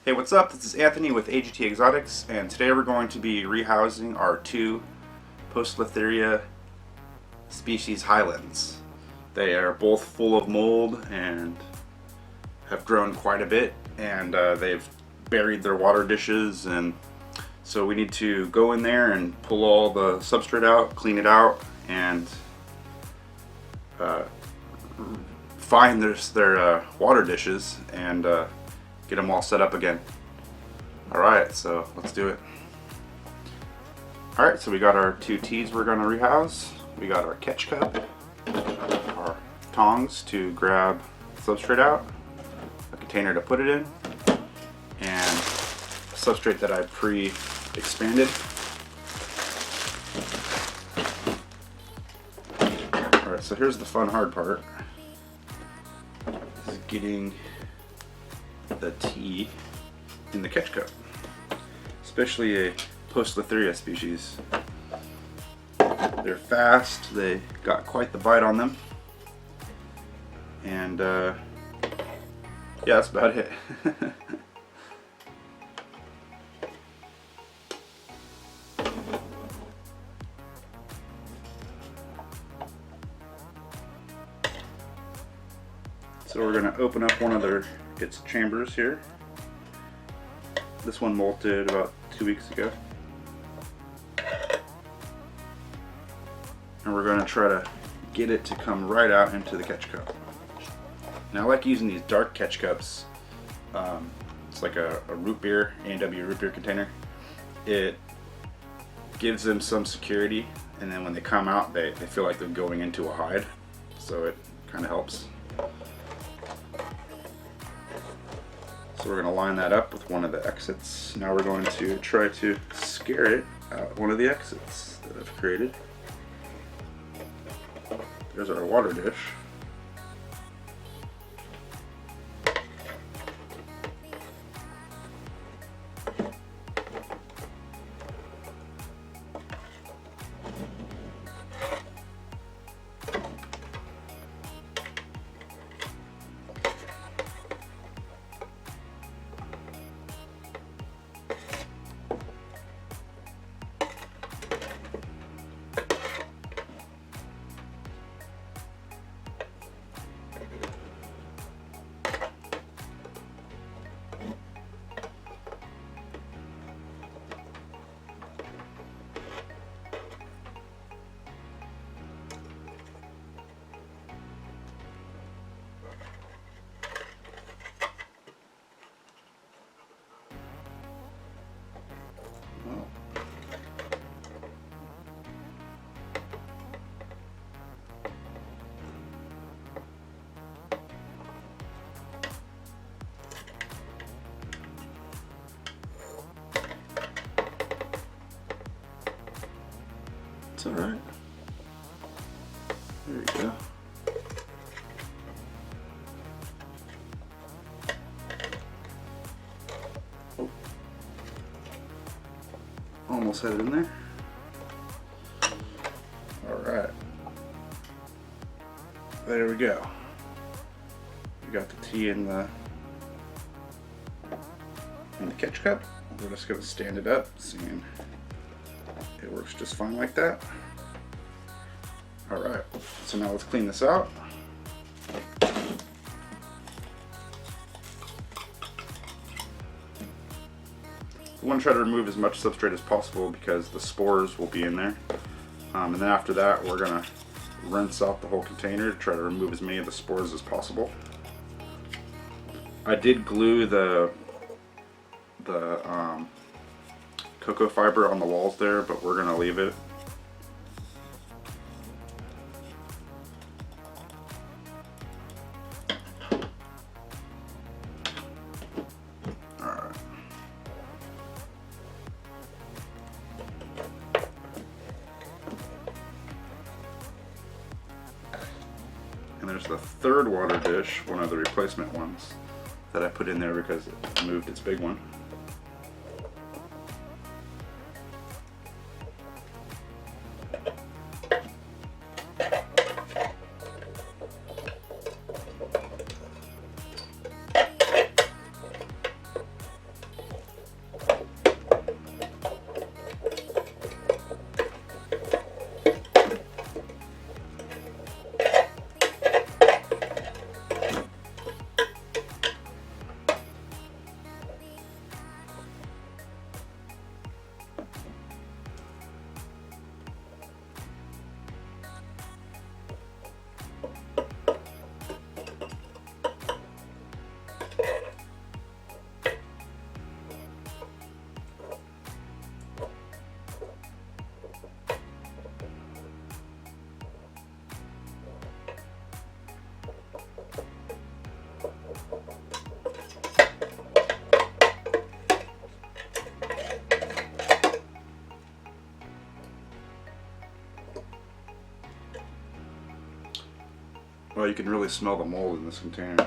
Hey, what's up? This is Anthony with AGT Exotics, and today we're going to be rehousing our two Poecilotheria species Highlands. They are both full of mold and have grown quite a bit, and they've buried their water dishes, and so we need to go in there and pull all the substrate out, clean it out, and find their water dishes and get them all set up again. Alright, so let's do it. Alright, so we got our two tees we're going to rehouse. We got our catch cup, our tongs to grab substrate out, a container to put it in, and a substrate that I pre-expanded. Alright, so here's the fun hard part. Is getting the tea in the catch cup, especially a Poecilotheria species. They're fast, they got quite the bite on them, and yeah, that's about it. So we're going to open up one of its chambers here. This one molted about 2 weeks ago. And we're going to try to get it to come right out into the catch cup. Now I like using these dark catch cups. It's like a root beer, A&W root beer container. It gives them some security, and then when they come out they feel like they're going into a hide. So it kind of helps. So we're going to line that up with one of the exits. Now we're going to try to scare it out one of the exits that I've created. There's our water dish. It's alright. There you go. Oh. Almost had it in there. Alright. There we go. We got the tea in the catch cup. We're just going to stand it up, seeing it works just fine like that. Alright, so now let's clean this out. We want to try to remove as much substrate as possible because the spores will be in there. And then after that, we're going to rinse out the whole container to try to remove as many of the spores as possible. I did glue the cocoa fiber on the walls there, but we're going to leave it. Alright. And there's the third water dish, one of the replacement ones that I put in there because it moved its big one. Oh, you can really smell the mold in this container.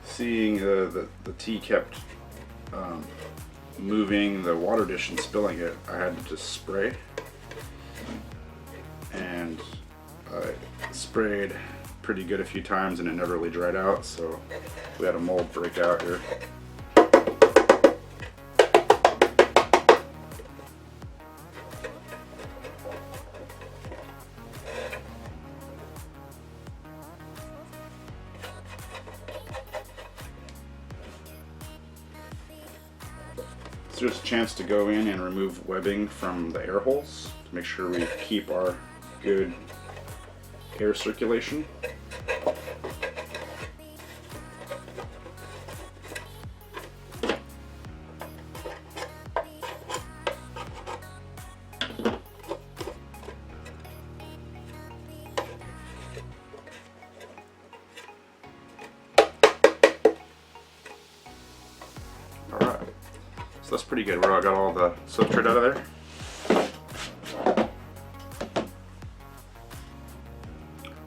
Seeing the tea kept moving the water dish and spilling it, I had to just spray. And I sprayed pretty good a few times and it never really dried out, so we had a mold break out here. It's just a chance to go in and remove webbing from the air holes to make sure we keep our good air circulation. Alright. So that's pretty good. I got all the substrate out of there.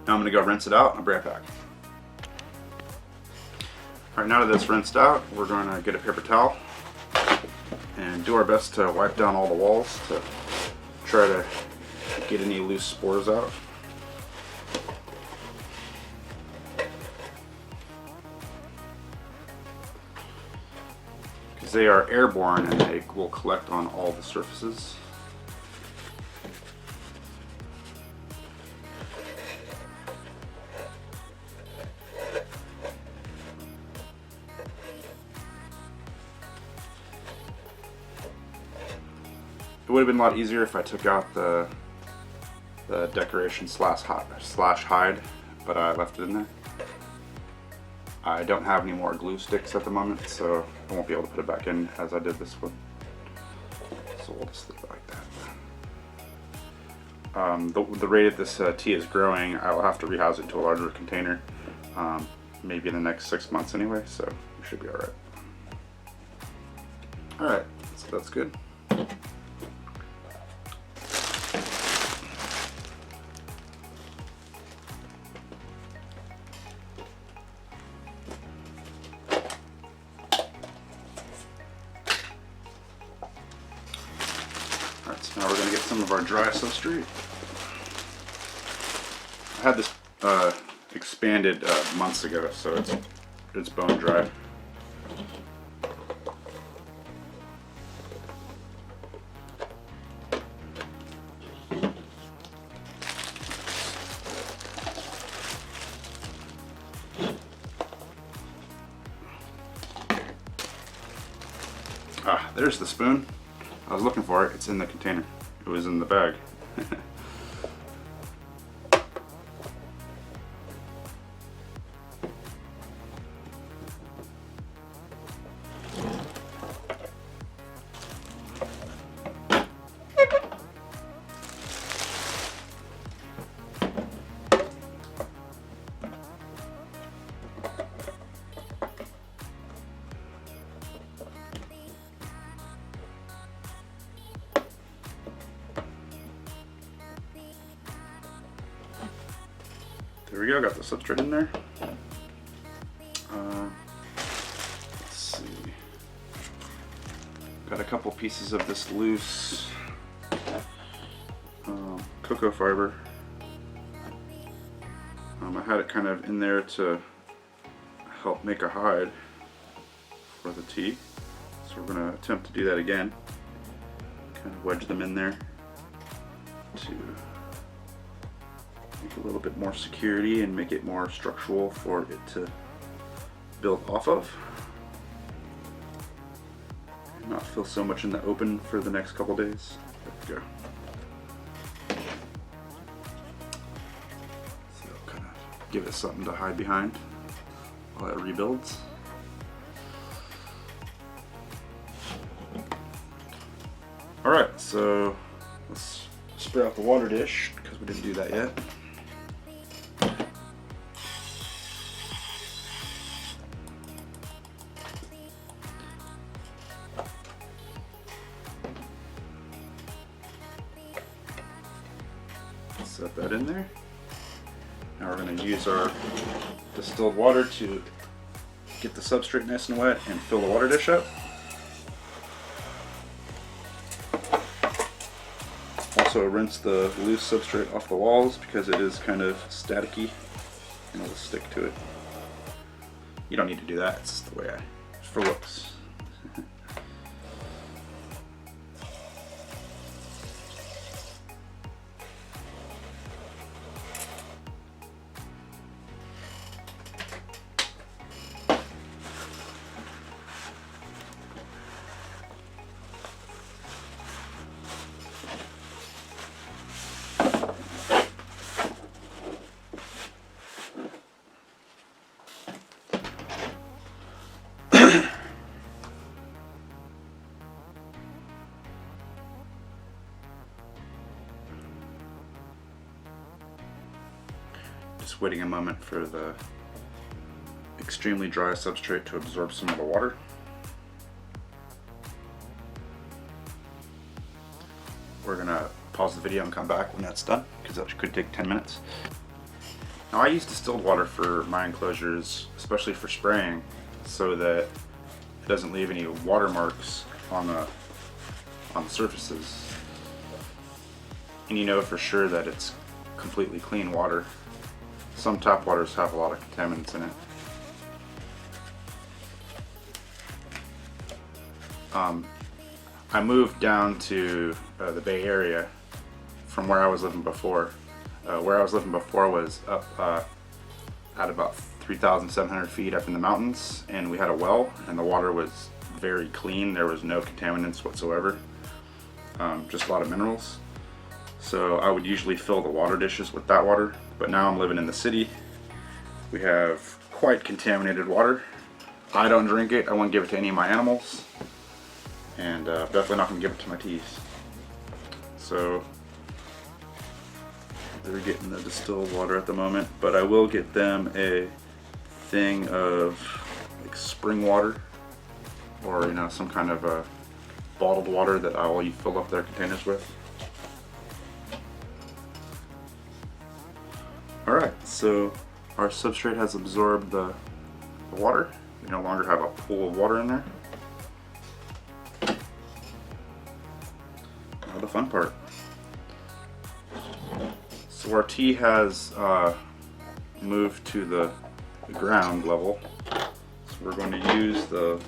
Now I'm going to go rinse it out and I'll be right back. Alright, now that it's rinsed out, we're going to get a paper towel and do our best to wipe down all the walls to try to get any loose spores out. They are airborne and they will collect on all the surfaces. It would have been a lot easier if I took out the decoration slash hide, but I left it in there. I don't have any more glue sticks at the moment, so I won't be able to put it back in as I did this one. So we'll just leave it like that. The rate that this tea is growing, I will have to rehouse it to a larger container, maybe in the next 6 months anyway, so we should be alright. Alright, so that's good. Alright, so now we're going to get some of our dry substrate. I had this expanded months ago, so it's bone dry. Ah, there's the spoon. I was looking for it. It's in the container. It was in the bag. There we go, got the substrate in there. Let's see. Got a couple pieces of this loose cocoa fiber. I had it kind of in there to help make a hide for the tea. So we're going to attempt to do that again. Kind of wedge them in there to make a little bit more security and make it more structural for it to build off of. And not feel so much in the open for the next couple days. There we go. So kind of give it something to hide behind while it rebuilds. Alright, so let's spray out the water dish because we didn't do that yet. Set that in there. Now we're going to use our distilled water to get the substrate nice and wet and fill the water dish up. Also rinse the loose substrate off the walls because it is kind of staticky and it'll stick to it. You don't need to do that, it's just the way it's for looks. Just waiting a moment for the extremely dry substrate to absorb some of the water. We're gonna pause the video and come back when that's done because that could take 10 minutes. Now I use distilled water for my enclosures, especially for spraying, so that it doesn't leave any watermarks on the surfaces. And you know for sure that it's completely clean water. Some tap waters have a lot of contaminants in it. I moved down to the Bay Area from where I was living before. Where I was living before was up at about 3,700 feet up in the mountains, and we had a well, and the water was very clean. There was no contaminants whatsoever, just a lot of minerals. So I would usually fill the water dishes with that water, but now I'm living in the city. We have quite contaminated water. I don't drink it, I won't give it to any of my animals, and definitely not going to give it to my teeth. So they're getting the distilled water at the moment, but I will get them a thing of like spring water, or some kind of a bottled water that I will fill up their containers with. Alright, so our substrate has absorbed the water. We no longer have a pool of water in there. Now the fun part. So our tea has moved to the ground level. So we're going to use the...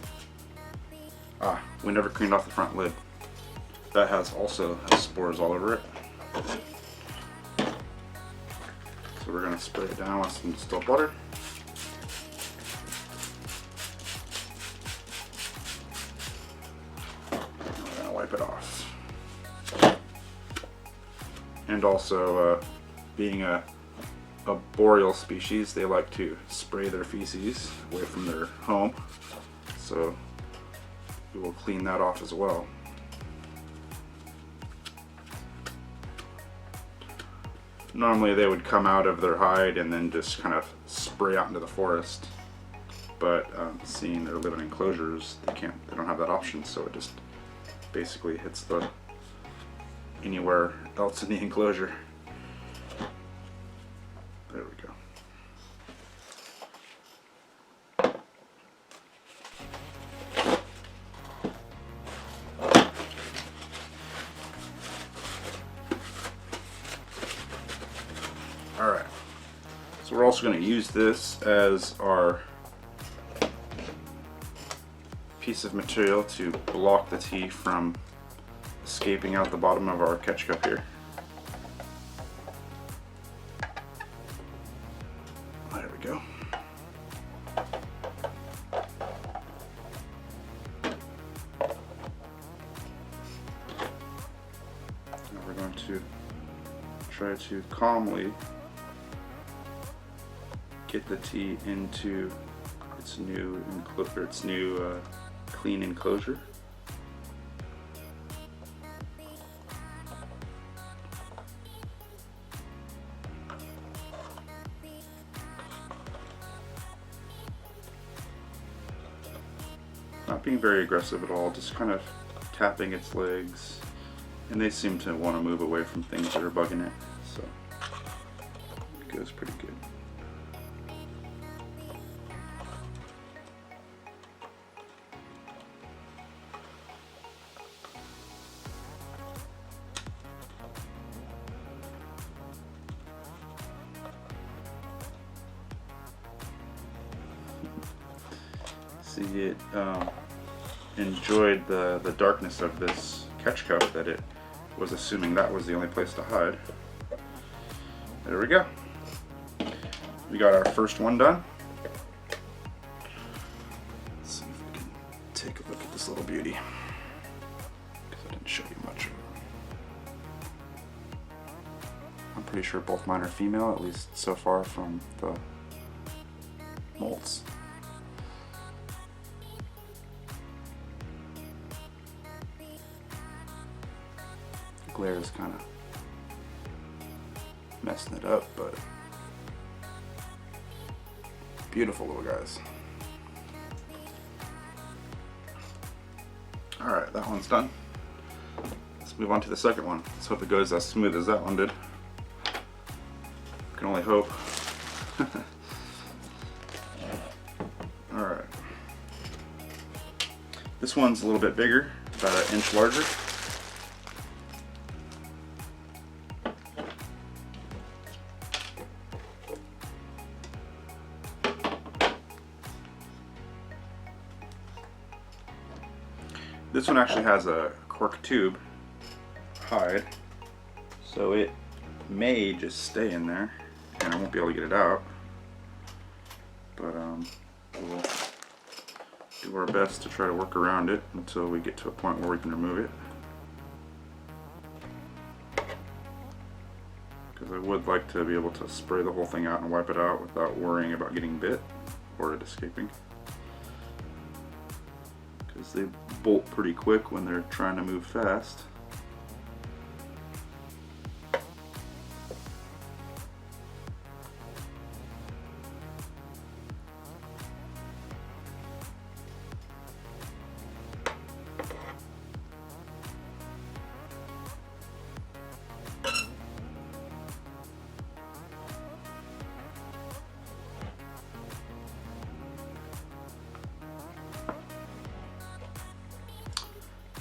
we never cleaned off the front lid. That also has spores all over it. So we're going to spray it down with some distilled water. And we're going to wipe it off. And also, being a boreal species, they like to spray their feces away from their home. So we will clean that off as well. Normally they would come out of their hide and then just kind of spray out into the forest, but seeing their living enclosures, they don't have that option, so it just basically hits anywhere else in the enclosure. There we go. Alright, so we're also going to use this as our piece of material to block the tea from escaping out the bottom of our catch cup here. There we go. Now we're going to try to calmly get the tea into its new clean enclosure. not being very aggressive at all, just kind of tapping its legs. And they seem to want to move away from things that are bugging it, so it goes pretty good. See, it enjoyed the darkness of this catch cup that it was assuming that was the only place to hide. There we go. We got our first one done. Let's see if we can take a look at this little beauty, because I didn't show you much of it. I'm pretty sure both mine are female, at least so far from the molds. Glare is kind of messing it up, but beautiful little guys. Alright, that one's done. Let's move on to the second one. Let's hope it goes as smooth as that one did. Can only hope. Alright. This one's a little bit bigger, about an inch larger. This one actually has a cork tube hide, so it may just stay in there, and I won't be able to get it out. But we'll do our best to try to work around it until we get to a point where we can remove it. Because I would like to be able to spray the whole thing out and wipe it out without worrying about getting bit or it escaping. Because they bolt pretty quick when they're trying to move fast.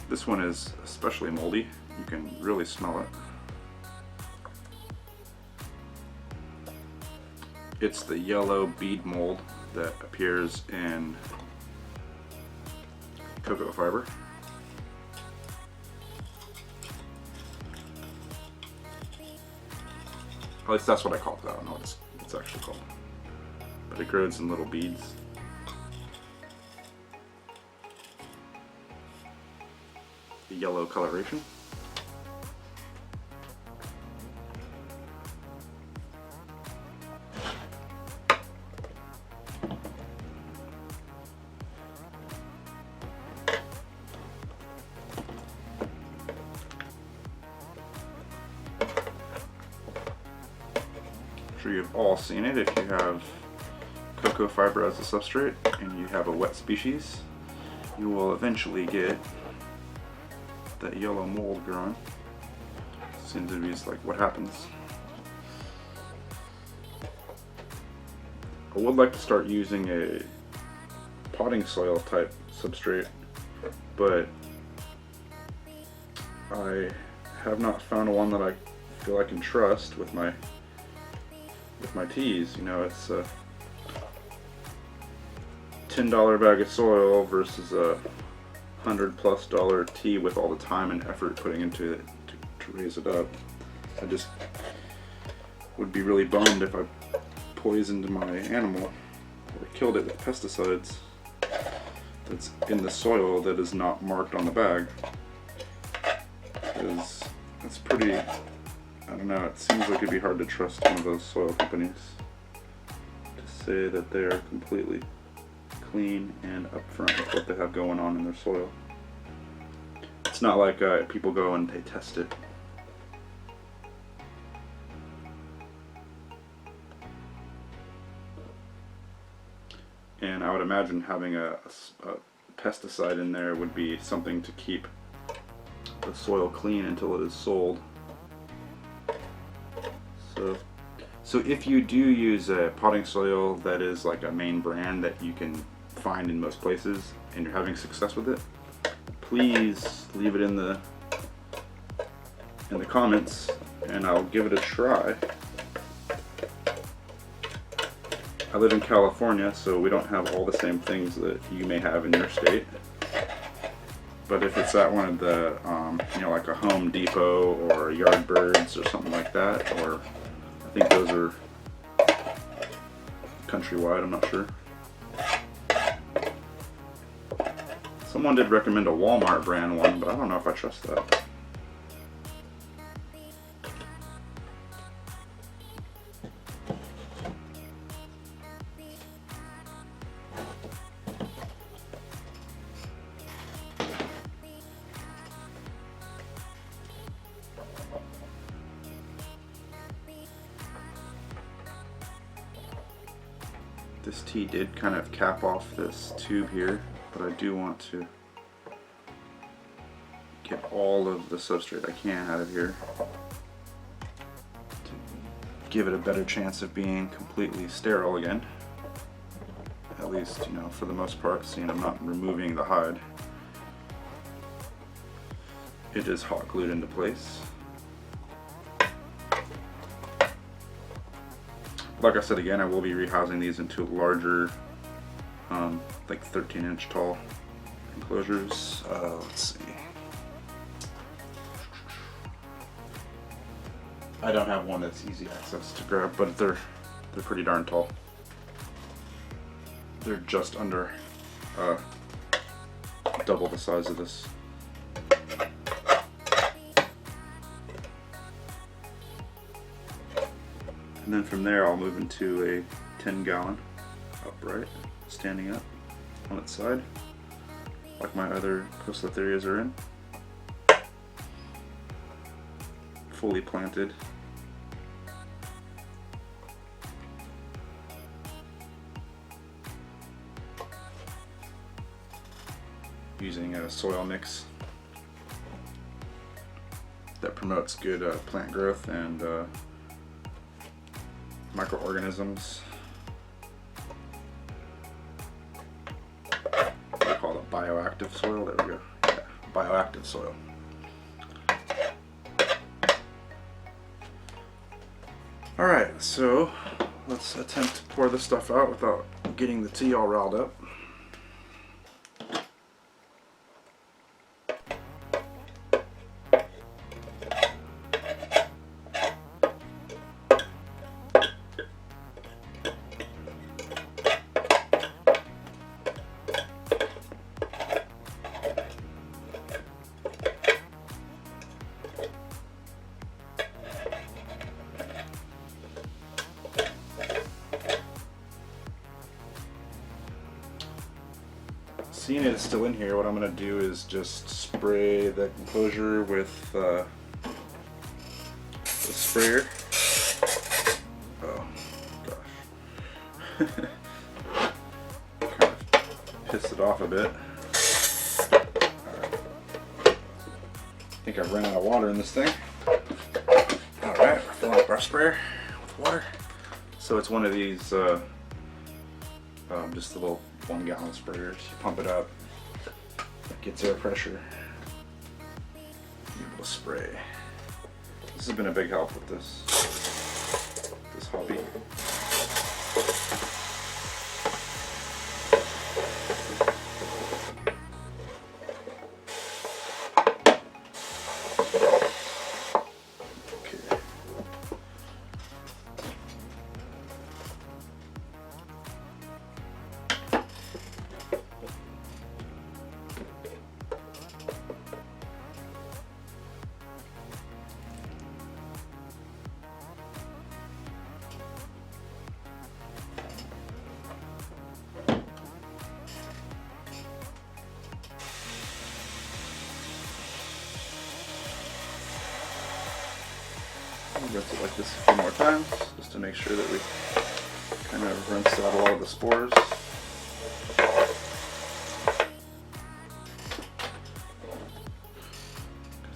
This one is especially moldy. You can really smell it. It's the yellow bead mold that appears in cocoa fiber. At least that's what I call it. I don't know what it's actually called. But it grows in little beads. The yellow coloration. I'm sure you've all seen it if you have cocoa fiber as a substrate and you have a wet species, you will eventually get that yellow mold growing. Seems to be like what happens. I would like to start using a potting soil type substrate, but I have not found one that I feel I can trust with my teas. You know, it's a $10 bag of soil versus a $100+ tea with all the time and effort putting into it to raise it up. I just would be really bummed if I poisoned my animal or killed it with pesticides that's in the soil that is not marked on the bag. Because it's pretty, I don't know, it seems like it'd be hard to trust one of those soil companies to say that they are completely clean and upfront with what they have going on in their soil. It's not like people go and they test it. And I would imagine having a pesticide in there would be something to keep the soil clean until it is sold. So if you do use a potting soil that is like a main brand that you can find in most places and you're having success with it, please leave it in the comments and I'll give it a try. I live in California, so we don't have all the same things that you may have in your state. But if it's at one of the, you know, like a Home Depot or Yardbirds or something like that, or I think those are countrywide, I'm not sure. Someone did recommend a Walmart brand one, but I don't know if I trust that. This tea did kind of cap off this tube here, but I do want to get all of the substrate I can out of here to give it a better chance of being completely sterile again. At least, you know, for the most part, seeing I'm not removing the hide. It is hot glued into place. Like I said again, I will be rehousing these into larger, like 13-inch tall enclosures. Let's see. I don't have one that's easy access to grab, but they're pretty darn tall. They're just under double the size of this. And then from there I'll move into a 10-gallon upright, standing up on its side, like my other Poecilotherias are in. Fully planted. Using a soil mix that promotes good plant growth and microorganisms. What do they call it? Bioactive soil? There we go. Yeah, bioactive soil. Alright, so let's attempt to pour this stuff out without getting the tea all riled up. Seeing it is still in here, what I'm going to do is just spray the enclosure with the sprayer. Oh gosh. Kind of piss it off a bit. Alright. I think I've run out of water in this thing. Alright, we're filling up our sprayer with water. So it's one of these just the little 1-gallon sprayers. You pump it up, it gets air pressure, you're able to spray. This has been a big help with this hobby. Rinse it like this a few more times, just to make sure that we kind of rinsed out a lot of the spores.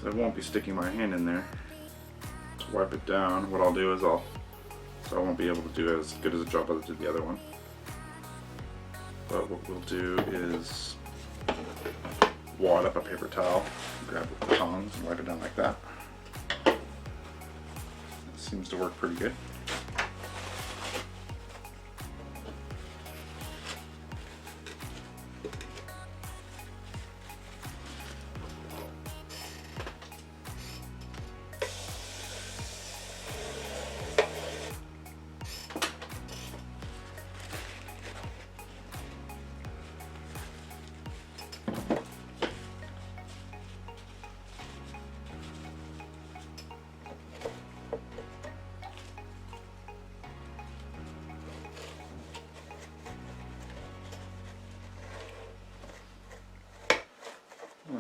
I won't be sticking my hand in there to wipe it down. What I'll do is so I won't be able to do as good as a job as I did the other one. But what we'll do is wad up a paper towel, grab it with the tongs and wipe it down like that. It seems to work pretty good.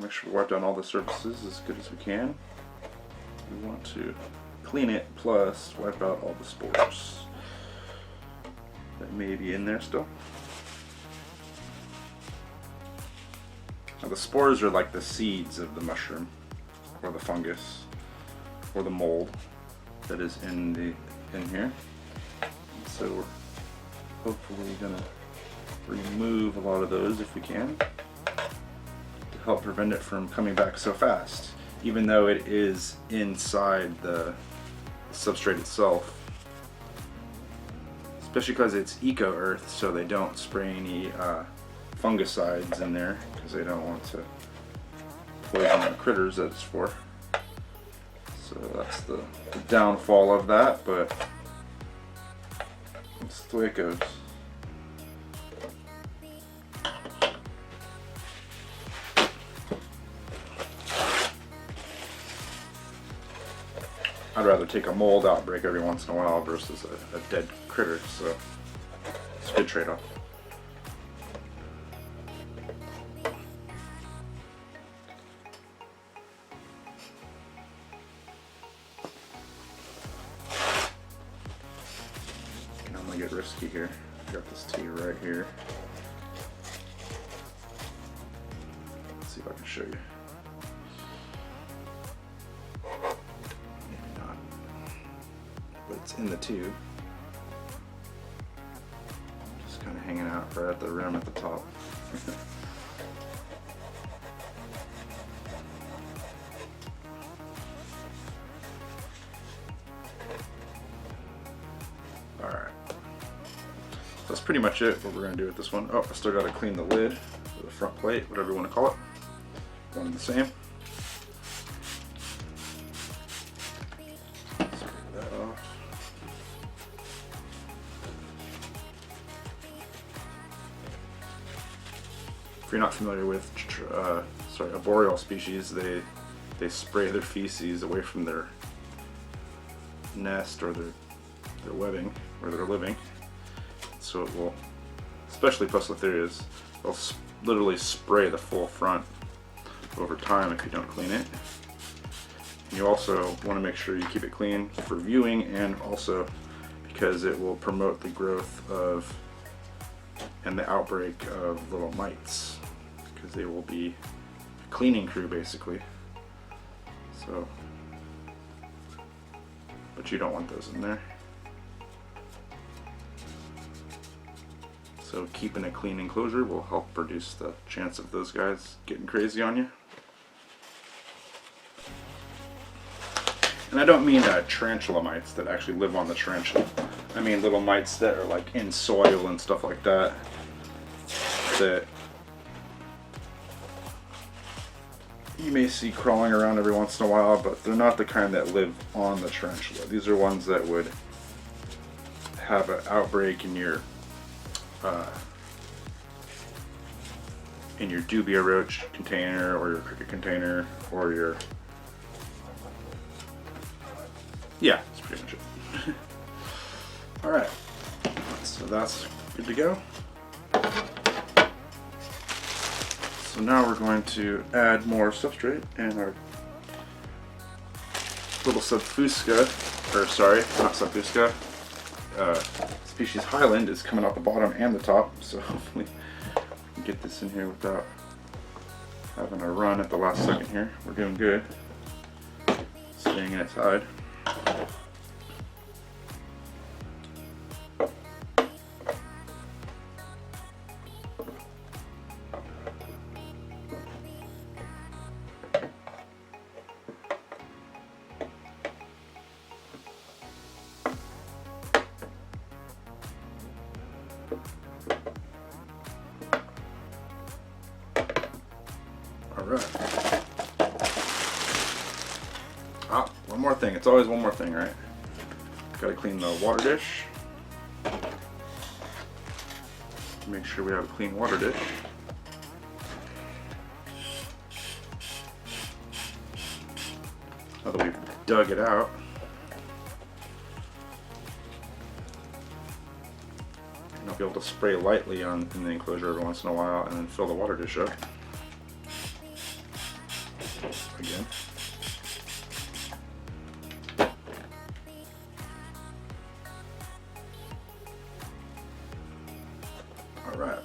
Make sure we wipe down all the surfaces as good as we can. We want to clean it plus wipe out all the spores that may be in there still. Now the spores are like the seeds of the mushroom or the fungus or the mold that is in here. So we're hopefully gonna remove a lot of those if we can, help prevent it from coming back so fast, even though it is inside the substrate itself. Especially because it's eco-earth, so they don't spray any fungicides in there because they don't want to poison the critters that it's for. So that's the downfall of that, but that's the way it goes. I'd rather take a mold outbreak every once in a while versus a dead critter, so it's a good trade-off. And I'm gonna get risky here. I got this tea right here. Let's see if I can show you. It's in the tube, just kind of hanging out right at the rim at the top. Alright, that's pretty much it, what we're going to do with this one. Oh, I still got to clean the lid, or the front plate, whatever you want to call it. One and the same. If you're not familiar with arboreal species, they spray their feces away from their nest or their webbing where they're living. So it will, especially Poecilotherias, they'll literally spray the full front over time if you don't clean it. And you also want to make sure you keep it clean for viewing, and also because it will promote the growth of and the outbreak of little mites, because they will be a cleaning crew basically. So, but you don't want those in there. So keeping a clean enclosure will help reduce the chance of those guys getting crazy on you. And I don't mean tarantula mites that actually live on the tarantula. I mean little mites that are like in soil and stuff like that, that you may see crawling around every once in a while, but they're not the kind that live on the tarantula. These are ones that would have an outbreak in your dubia roach container or your cricket container or your, yeah, that's pretty much it. Alright, so that's good to go. So now we're going to add more substrate, and our little subfusca, or sorry, not subfusca, species Highland is coming out the bottom and the top, so hopefully we can get this in here without having a run at the last second here. We're doing good. staying inside. Alright. Ah, one more thing. It's always one more thing, right? Gotta clean the water dish. Make sure we have a clean water dish. Now that we've dug it out. And I'll be able to spray lightly in the enclosure every once in a while and then fill the water dish up. Again. Alright.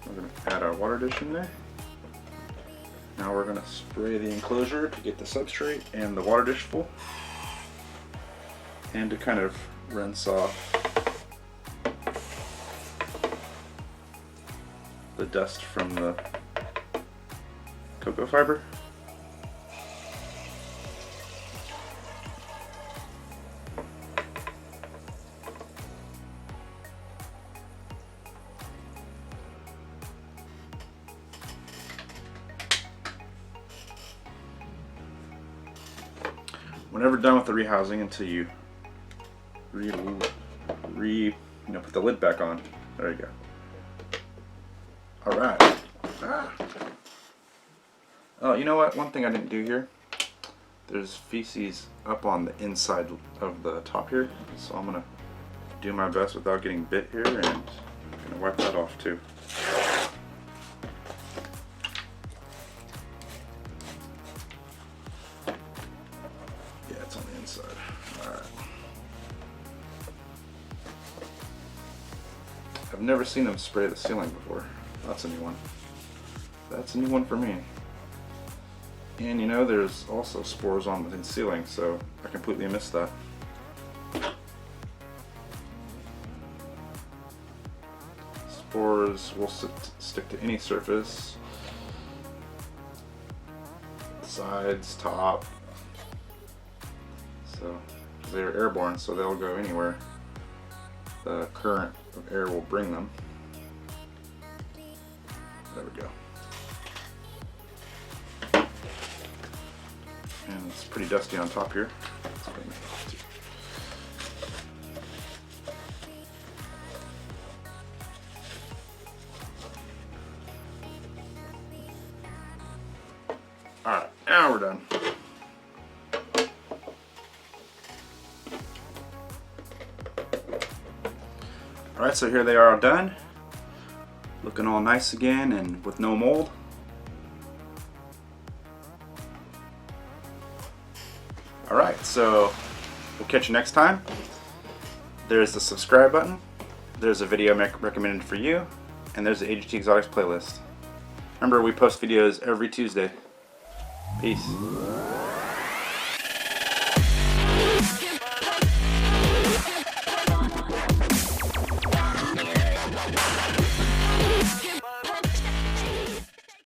We're going to add our water dish in there. Now we're going to spray the enclosure to get the substrate and the water dish full. And to kind of rinse off the dust from the cocoa fiber. Whenever done with the rehousing, until you put the lid back on. There you go. All right. Oh, you know what? One thing I didn't do here. There's feces up on the inside of the top here, so I'm gonna do my best without getting bit here, and I'm gonna wipe that off too. Yeah, it's on the inside. All right. I've never seen them spray the ceiling before. That's a new one. That's a new one for me. And you know, there's also spores on the ceiling, so I completely missed that. Spores will stick to any surface. Sides, top. So, they're airborne, so they'll go anywhere the current of air will bring them. There we go. And it's pretty dusty on top here. Alright, now we're done. Alright, so here they are all done. Looking all nice again and with no mold. Alright, so we'll catch you next time. There's the subscribe button, there's a video recommended for you, and there's the AGT Exotics playlist. Remember, we post videos every Tuesday. Peace.